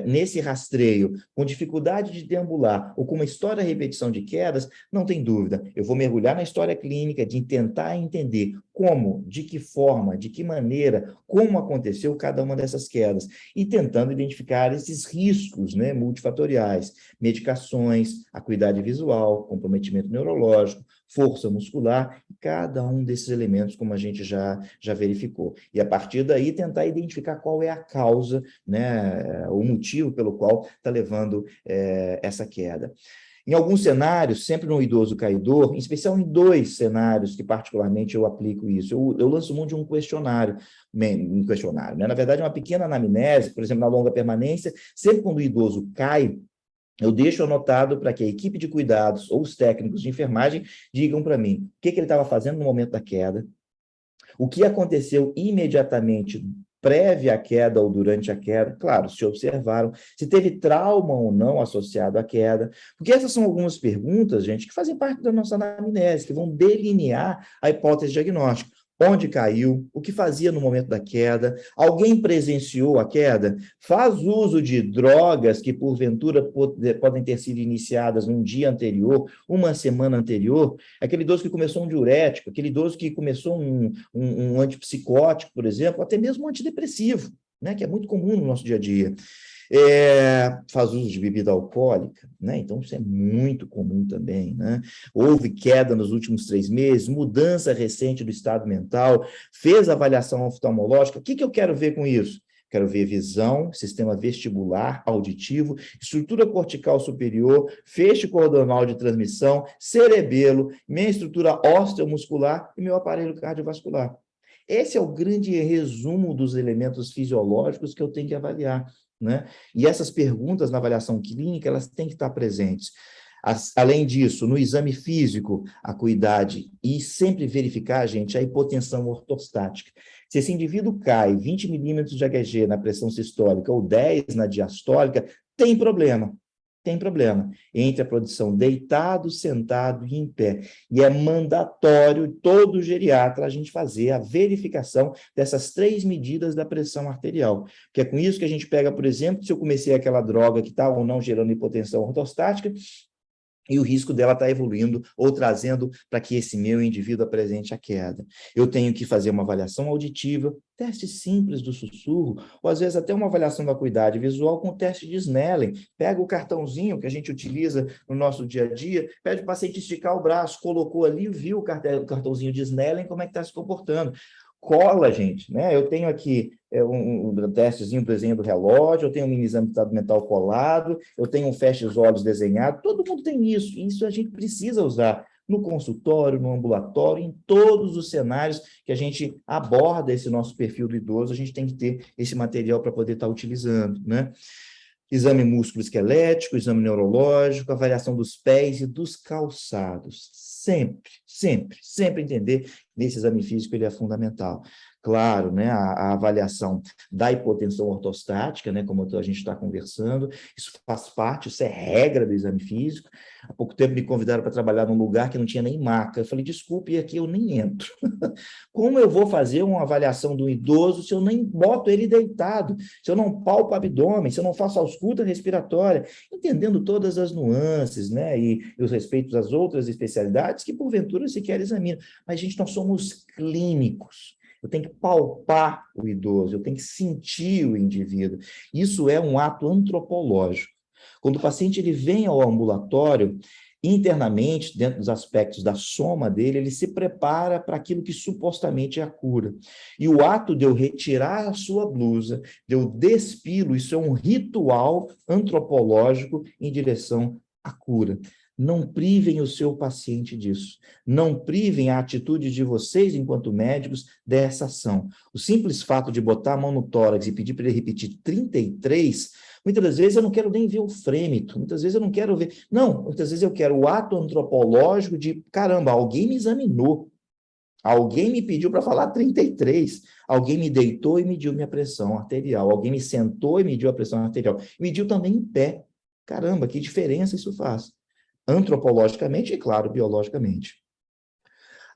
nesse rastreio, com dificuldade de deambular, ou com uma história de repetição de quedas, não tem dúvida, eu vou mergulhar na história clínica, de tentar entender como, de que forma, de que maneira, como aconteceu cada uma dessas quedas, e tentando identificar esses riscos, né, multifatoriais, medicações, acuidade visual, comprometimento neurológico, força muscular, cada um desses elementos, como a gente já verificou. E, a partir daí, tentar identificar qual é a causa, né, o motivo pelo qual está levando essa queda. Em alguns cenários, sempre no idoso caidor, em especial em 2 cenários que particularmente eu aplico isso, eu lanço mão de um questionário, né? Na verdade, é uma pequena anamnese, por exemplo, na longa permanência, sempre quando o idoso cai, eu deixo anotado para que a equipe de cuidados ou os técnicos de enfermagem digam para mim o que ele estava fazendo no momento da queda, o que aconteceu imediatamente prévia à queda ou durante a queda, claro, se observaram, se teve trauma ou não associado à queda, porque essas são algumas perguntas, gente, que fazem parte da nossa anamnese, que vão delinear a hipótese diagnóstica. onde caiu, o que fazia no momento da queda, alguém presenciou a queda, faz uso de drogas que, porventura, podem ter sido iniciadas num dia anterior, uma semana anterior, aquele idoso que começou um diurético, aquele idoso que começou um antipsicótico, por exemplo, até mesmo um antidepressivo, né, que é muito comum no nosso dia a dia. Faz uso de bebida alcoólica, né? Então isso é muito comum também, né? Houve queda nos últimos 3 meses, mudança recente do estado mental, fez avaliação oftalmológica. O que eu quero ver com isso? Quero ver visão, sistema vestibular, auditivo, estrutura cortical superior, feixe cordonal de transmissão, cerebelo, minha estrutura osteomuscular e meu aparelho cardiovascular. Esse é o grande resumo dos elementos fisiológicos que eu tenho que avaliar, né? E essas perguntas na avaliação clínica, elas têm que estar presentes. Além disso, no exame físico, acuidade e sempre verificar, gente, a hipotensão ortostática. Se esse indivíduo cai 20 milímetros de Hg na pressão sistólica ou 10 na diastólica, tem problema. Tem problema entre a posição deitado, sentado e em pé. E é mandatório todo geriatra a gente fazer a verificação dessas 3 medidas da pressão arterial. Que é com isso que a gente pega, por exemplo, se eu comecei aquela droga que está ou não gerando hipotensão ortostática, e o risco dela estar evoluindo ou trazendo para que esse meu indivíduo apresente a queda. Eu tenho que fazer uma avaliação auditiva, teste simples do sussurro, ou às vezes até uma avaliação da acuidade visual com teste de Snellen. Pega o cartãozinho que a gente utiliza no nosso dia a dia, pede para o paciente esticar o braço, colocou ali, viu o cartãozinho de Snellen, como é que está se comportando. Cola, gente, né? Eu tenho aqui um testezinho do desenho do relógio, eu tenho um mini exame de estado mental colado, eu tenho um fecha os olhos desenhado, todo mundo tem isso, e isso a gente precisa usar no consultório, no ambulatório, em todos os cenários que a gente aborda esse nosso perfil do idoso, a gente tem que ter esse material para poder estar utilizando, né? Exame músculo-esquelético, exame neurológico, avaliação dos pés e dos calçados. Sempre entender nesse exame físico ele é fundamental. Claro, né, a avaliação da hipotensão ortostática, né, como a gente está conversando, isso faz parte, isso é regra do exame físico. Há pouco tempo me convidaram para trabalhar num lugar que não tinha nem maca. Eu falei, desculpe, aqui eu nem entro. Como eu vou fazer uma avaliação do idoso se eu nem boto ele deitado, se eu não palpo o abdômen, se eu não faço ausculta respiratória, entendendo todas as nuances, né, e os respeitos às outras especialidades que, porventura, sequer examinam. Mas, gente, nós somos clínicos. Eu tenho que palpar o idoso, eu tenho que sentir o indivíduo. Isso é um ato antropológico. Quando o paciente ele vem ao ambulatório, internamente, dentro dos aspectos da soma dele, ele se prepara para aquilo que supostamente é a cura. E o ato de eu retirar a sua blusa, de eu despí-lo, isso é um ritual antropológico em direção à cura. Não privem o seu paciente disso. Não privem a atitude de vocês, enquanto médicos, dessa ação. O simples fato de botar a mão no tórax e pedir para ele repetir 33, muitas das vezes eu não quero nem ver o frêmito, muitas vezes eu não quero ver... Não, muitas vezes eu quero o ato antropológico de, caramba, alguém me examinou, alguém me pediu para falar 33, alguém me deitou e mediu minha pressão arterial, alguém me sentou e mediu a pressão arterial, mediu também em pé. Caramba, que diferença isso faz? Antropologicamente e, claro, biologicamente.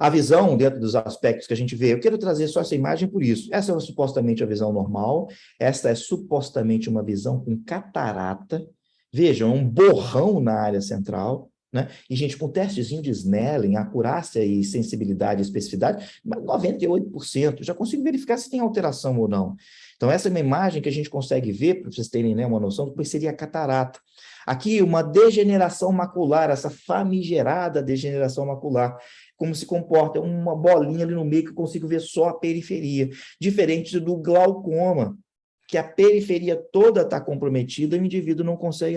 A visão, dentro dos aspectos que a gente vê, eu quero trazer só essa imagem por isso. Essa é supostamente a visão normal, esta é supostamente uma visão com catarata. Vejam, um borrão na área central, né? E, gente, com testezinho de Snellen, acurácia e sensibilidade e especificidade, 98%. Já consigo verificar se tem alteração ou não. Então, essa é uma imagem que a gente consegue ver, para vocês terem, né, uma noção do que seria a catarata. Aqui, uma degeneração macular, essa famigerada degeneração macular. Como se comporta uma bolinha ali no meio que eu consigo ver só a periferia. Diferente do glaucoma, que a periferia toda está comprometida e o indivíduo não consegue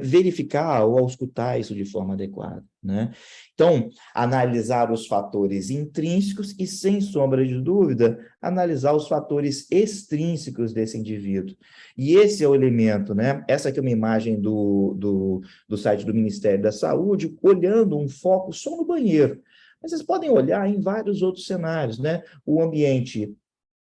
verificar ou auscultar isso de forma adequada, né? Então, analisar os fatores intrínsecos e, sem sombra de dúvida, analisar os fatores extrínsecos desse indivíduo. E esse é o elemento, né? Essa aqui é uma imagem do site do Ministério da Saúde, olhando um foco só no banheiro. Mas vocês podem olhar em vários outros cenários, né? O ambiente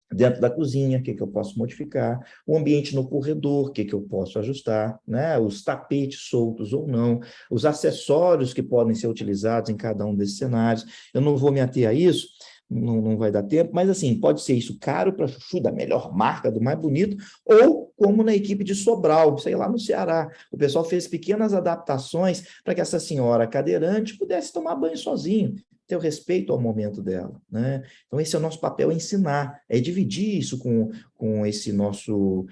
dentro da cozinha, o que eu posso modificar, o ambiente no corredor, o que eu posso ajustar, né? Os tapetes soltos ou não, os acessórios que podem ser utilizados em cada um desses cenários. Eu não vou me ater a isso, não vai dar tempo, mas assim, pode ser isso caro para chuchu da melhor marca, do mais bonito, ou como na equipe de Sobral, sei lá no Ceará. O pessoal fez pequenas adaptações para que essa senhora cadeirante pudesse tomar banho sozinho, ter o respeito ao momento dela, né? Então, esse é o nosso papel, é ensinar, é dividir isso com esse nosso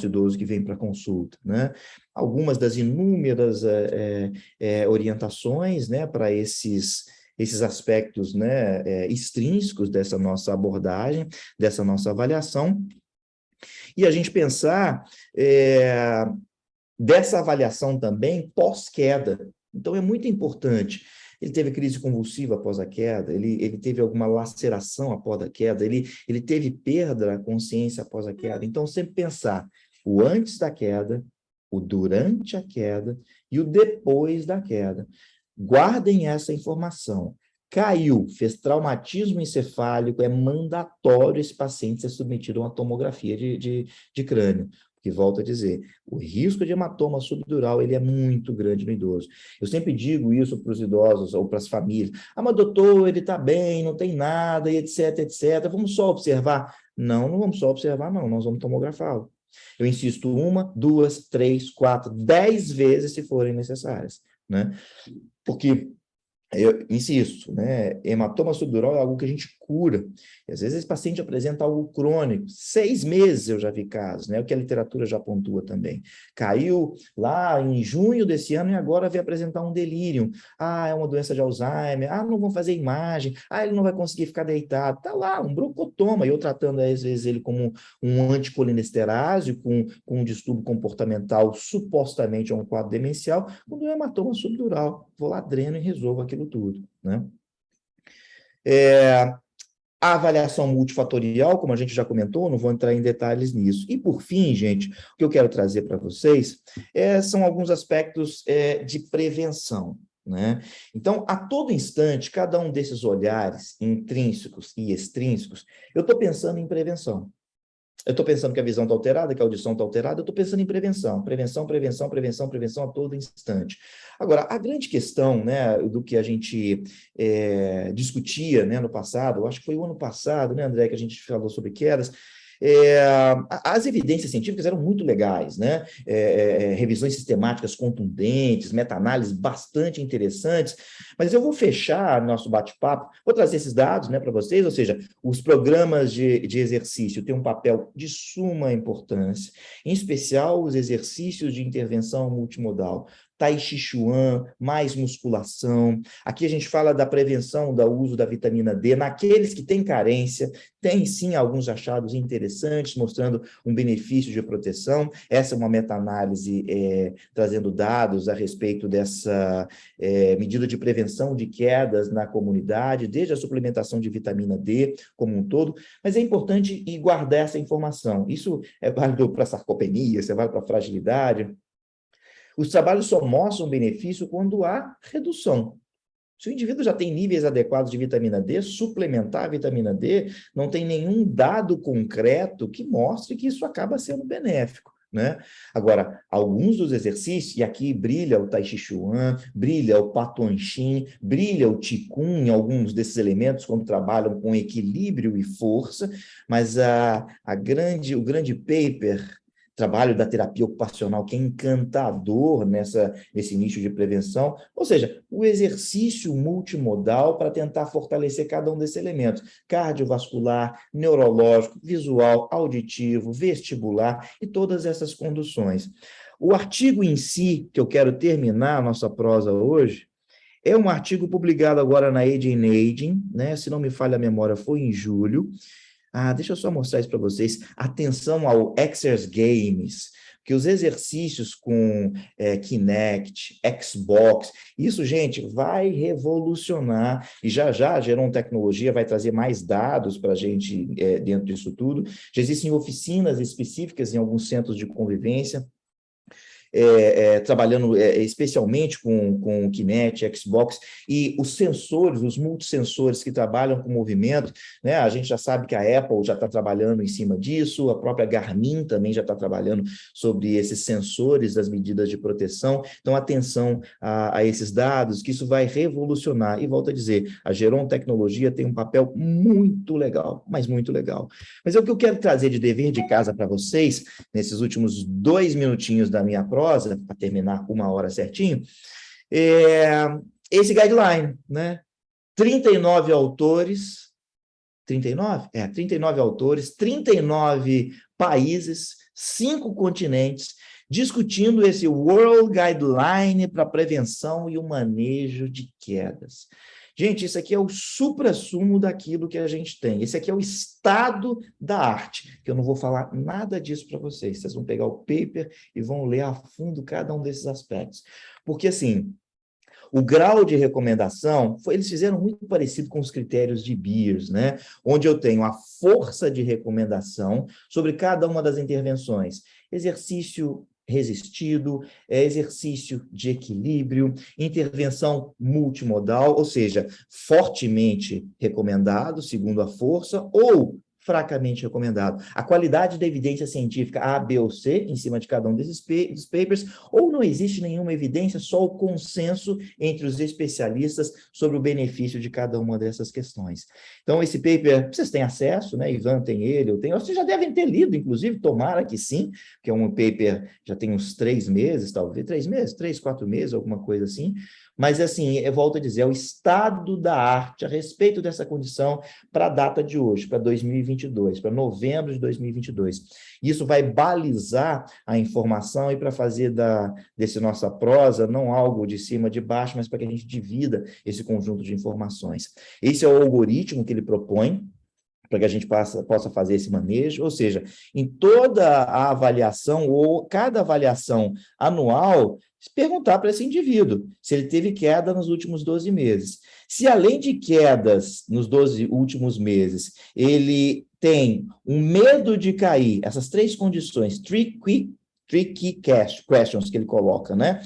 idoso que vem para consulta, né? Algumas das inúmeras orientações, né, para esses aspectos, né, extrínsecos dessa nossa abordagem, dessa nossa avaliação, e a gente pensar dessa avaliação também pós-queda. Então, é muito importante. Ele teve crise convulsiva após a queda, ele teve alguma laceração após a queda, ele teve perda da consciência após a queda. Então, sempre pensar o antes da queda, o durante a queda e o depois da queda. Guardem essa informação. Caiu, fez traumatismo encefálico, é mandatório esse paciente ser submetido a uma tomografia de crânio. Que volto a dizer, o risco de hematoma subdural ele é muito grande no idoso. Eu sempre digo isso para os idosos ou para as famílias. Ah, mas doutor, ele está bem, não tem nada, e etc, etc. Vamos só observar? Não, não vamos só observar, não. Nós vamos tomografá-lo. Eu insisto 1, 2, 3, 4, 10 vezes se forem necessárias, né? Porque eu insisto, né? Hematoma subdural é algo que a gente cura. E às vezes esse paciente apresenta algo crônico. 6 meses eu já vi casos, né? O que a literatura já pontua também. Caiu lá em junho desse ano e agora veio apresentar um delírio. Ah, é uma doença de Alzheimer. Ah, não vão fazer imagem. Ah, ele não vai conseguir ficar deitado. Tá lá, um broncotoma. E eu tratando às vezes ele como um anticolinesterase com um distúrbio comportamental supostamente é um quadro demencial, quando é hematoma subdural. Vou lá, dreno e resolvo aquilo tudo, né? A avaliação multifatorial, como a gente já comentou, não vou entrar em detalhes nisso. E, por fim, gente, o que eu quero trazer para vocês são alguns aspectos de prevenção, né? Então, a todo instante, cada um desses olhares intrínsecos e extrínsecos, eu estou pensando em prevenção. Eu estou pensando que a visão está alterada, que a audição está alterada, eu estou pensando em prevenção, prevenção, prevenção, prevenção, prevenção a todo instante. Agora, a grande questão, né, do que a gente discutia, né, no passado, eu acho que foi o ano passado, né, André, que a gente falou sobre quedas, as evidências científicas eram muito legais, né? Revisões sistemáticas contundentes, meta-análises bastante interessantes, mas eu vou fechar nosso bate-papo, vou trazer esses dados, né, para vocês, ou seja, os programas de exercício têm um papel de suma importância, em especial os exercícios de intervenção multimodal, Tai Chi Chuan, mais musculação. Aqui a gente fala da prevenção do uso da vitamina D naqueles que têm carência, tem sim alguns achados interessantes, mostrando um benefício de proteção. Essa é uma meta-análise trazendo dados a respeito dessa medida de prevenção de quedas na comunidade, desde a suplementação de vitamina D como um todo, mas é importante guardar essa informação. Isso é válido para sarcopenia, isso é válido para fragilidade. Os trabalhos só mostram benefício quando há redução. Se o indivíduo já tem níveis adequados de vitamina D, suplementar a vitamina D não tem nenhum dado concreto que mostre que isso acaba sendo benéfico, né? Agora, alguns dos exercícios, e aqui brilha o Tai Chi Chuan, brilha o Patuanshin, brilha o Qigong, alguns desses elementos quando trabalham com equilíbrio e força, mas o grande paper trabalho da terapia ocupacional, que é encantador nesse nicho de prevenção, ou seja, o exercício multimodal para tentar fortalecer cada um desses elementos, cardiovascular, neurológico, visual, auditivo, vestibular e todas essas conduções. O artigo em si, que eu quero terminar a nossa prosa hoje, é um artigo publicado agora na Aging in Aging, né? Se não me falha a memória, foi em julho. Deixa eu só mostrar isso para vocês. Atenção ao Exercise Games, que os exercícios com Kinect, Xbox, isso, gente, vai revolucionar. E já a Geron Tecnologia vai trazer mais dados para a gente dentro disso tudo. Já existem oficinas específicas em alguns centros de convivência. trabalhando especialmente com o Kinect, Xbox, e os sensores, os multissensores que trabalham com movimento, né? A gente já sabe que a Apple já está trabalhando em cima disso, a própria Garmin também já está trabalhando sobre esses sensores das medidas de proteção. Então, atenção a esses dados, que isso vai revolucionar. E volto a dizer, a Geron Tecnologia tem um papel muito legal, mas muito legal. Mas o que eu quero trazer de dever de casa para vocês, nesses últimos 2 minutinhos da minha prosa, para terminar 1 hora certinho, é esse guideline, né? 39 autores, 39? 39 autores, 39 países, 5 continentes, discutindo esse World Guideline para prevenção e o manejo de quedas. Gente, isso aqui é o suprassumo daquilo que a gente tem. Esse aqui é o estado da arte, que eu não vou falar nada disso para vocês. Vocês vão pegar o paper e vão ler a fundo cada um desses aspectos. Porque, assim, o grau de recomendação, eles fizeram muito parecido com os critérios de Beers, né? Onde eu tenho a força de recomendação sobre cada uma das intervenções. Exercício resistido, exercício de equilíbrio, intervenção multimodal, ou seja, fortemente recomendado, segundo a força, ou fracamente recomendado. A qualidade da evidência científica A, B ou C, em cima de cada um desses papers, ou não existe nenhuma evidência, só o consenso entre os especialistas sobre o benefício de cada uma dessas questões. Então, esse paper, vocês têm acesso, né? Ivan tem ele, eu tenho, vocês já devem ter lido, inclusive, tomara que sim, que é um paper, já tem uns 3 meses, talvez, 3 meses, 3, 4 meses, alguma coisa assim, mas, assim, eu volto a dizer, é o estado da arte a respeito dessa condição para a data de hoje, para 2022, para novembro de 2022. Isso vai balizar a informação e para fazer desse nossa prosa não algo de cima de baixo, mas para que a gente divida esse conjunto de informações. Esse é o algoritmo que ele propõe, para que a gente possa fazer esse manejo, ou seja, em toda a avaliação, ou cada avaliação anual, perguntar para esse indivíduo se ele teve queda nos últimos 12 meses. Se, além de quedas nos 12 últimos meses, ele tem um medo de cair, essas 3 condições, tricky questions que ele coloca, né?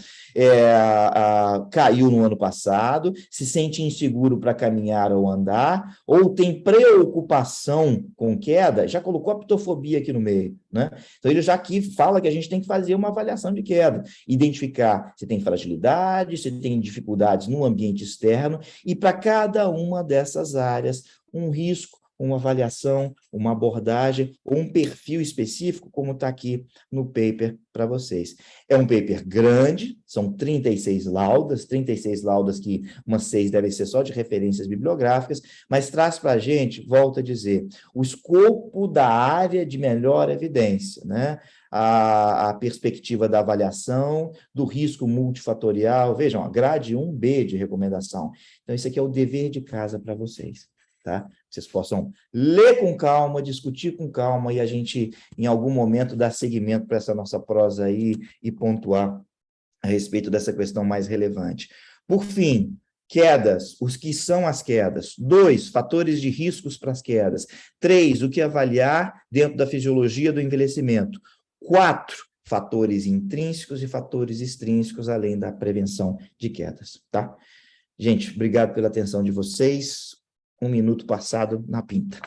Caiu no ano passado, se sente inseguro para caminhar ou andar, ou tem preocupação com queda, já colocou a pitofobia aqui no meio, né? Então, ele já aqui fala que a gente tem que fazer uma avaliação de queda, identificar se tem fragilidade, se tem dificuldades no ambiente externo, e para cada uma dessas áreas, um risco, uma avaliação, uma abordagem ou um perfil específico, como está aqui no paper para vocês. É um paper grande, são 36 laudas que umas 6 devem ser só de referências bibliográficas, mas traz para a gente, volto a dizer, o escopo da área de melhor evidência, né? A perspectiva da avaliação, do risco multifatorial, vejam, a grade 1B de recomendação. Então, esse aqui é o dever de casa para vocês. Tá? Vocês possam ler com calma, discutir com calma e a gente, em algum momento, dar seguimento para essa nossa prosa aí e pontuar a respeito dessa questão mais relevante. Por fim, quedas, os que são as quedas. 2, fatores de riscos para as quedas. 3, o que avaliar dentro da fisiologia do envelhecimento. 4, fatores intrínsecos e fatores extrínsecos, além da prevenção de quedas, tá? Gente, obrigado pela atenção de vocês. 1 minuto passado na pinta.